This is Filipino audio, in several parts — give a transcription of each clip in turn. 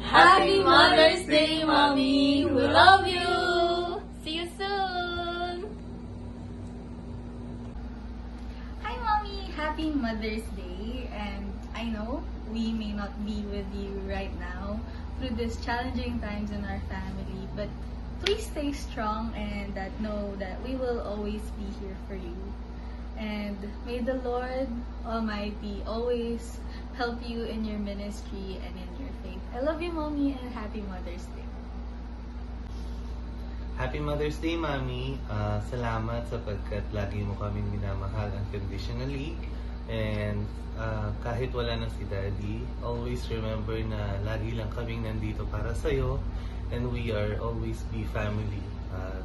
Happy Mother's Day, Mommy! We love you! See you soon! Hi, Mommy! Happy Mother's Day! And I know we may not be with you right now through these challenging times in our family, but please stay strong and know that we will always be here for you. And may the Lord Almighty always help you in your ministry and in your faith. I love you, Mommy, and Happy Mother's Day. Happy Mother's Day, Mami. Salamat sapagkat lagi mo kaming minamahal unconditionally. And kahit wala na si Daddy, always remember na lagi lang kaming nandito para sa'yo. And we are always be family.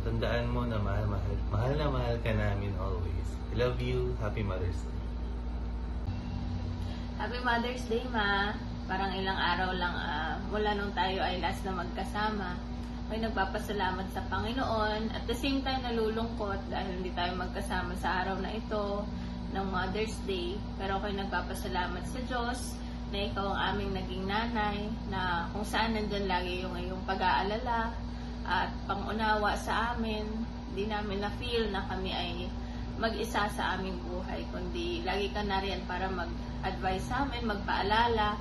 Tandaan mo na mahal na mahal ka namin always. I love you. Happy Mother's Day. Happy Mother's Day, Ma. Parang ilang araw lang mula nung tayo ay last na magkasama. Ay nagpapasalamat sa Panginoon. At the same time, nalulungkot dahil hindi tayo magkasama sa araw na ito ng Mother's Day. Pero ako'y nagpapasalamat sa Diyos na ikaw ang aming naging nanay, na kung saan nandyan lagi yung iyong pag-aalala at pangunawa sa amin. Hindi namin na-feel na kami ay mag-isa sa aming buhay, kundi lagi ka na rin para mag-advise sa amin, magpaalala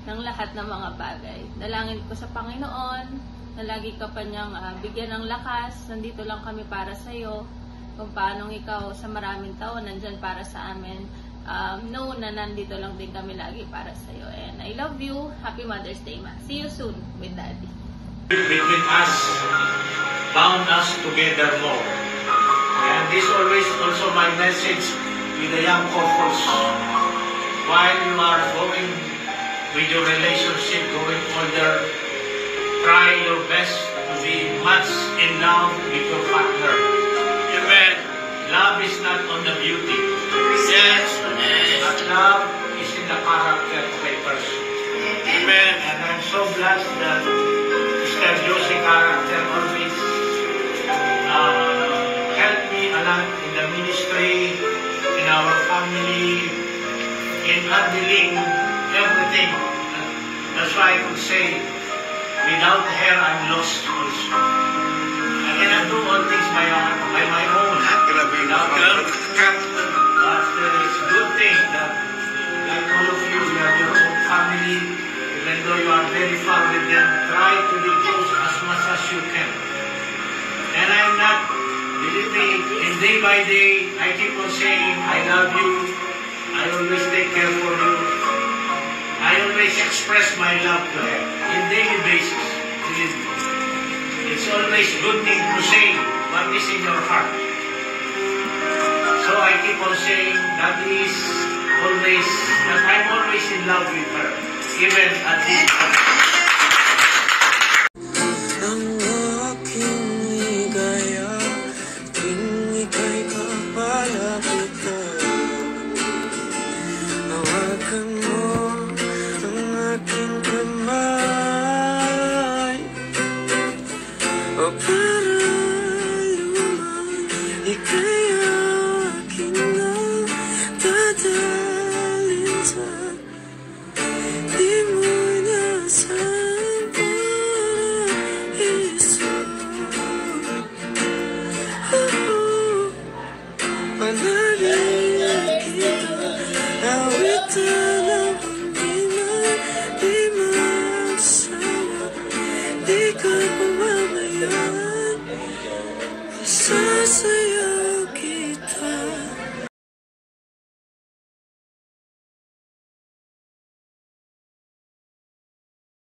ng lahat ng mga bagay. Dalangin ko sa Panginoon na lagi ka pa niyang bigyan ng lakas. Nandito lang kami para sa iyo. Kung paano ikaw sa maraming taon nandyan para sa amin, know na nandito lang din kami lagi para sa iyo. And I love you. Happy Mother's Day, Ma. See you soon with Daddy. Between us, bound us together more. And this always also my message with the young couples. While you are going with your relationship, going older, try your best to be much in love with your partner. Amen. Love is not on the beauty. Yes. But love is in the character of a person. Amen. And I'm so blessed that Mr. Josie character always helped me a lot in the ministry, in our family, in handling everything. That's why I could say, without her, I'm lost also. I cannot do all things by my own. Without her. But it's a good thing that, like all of you, you have your own family. Even though you are very far with them, try to be close as much as you can. And I'm not, believe me, in day by day, I keep on saying, I love you. I always take care for you. I always express my love to her in daily basis. Believe me. It's always good thing to say what is in your heart. So I keep on saying that is always, that I'm always in love with her, even at this time.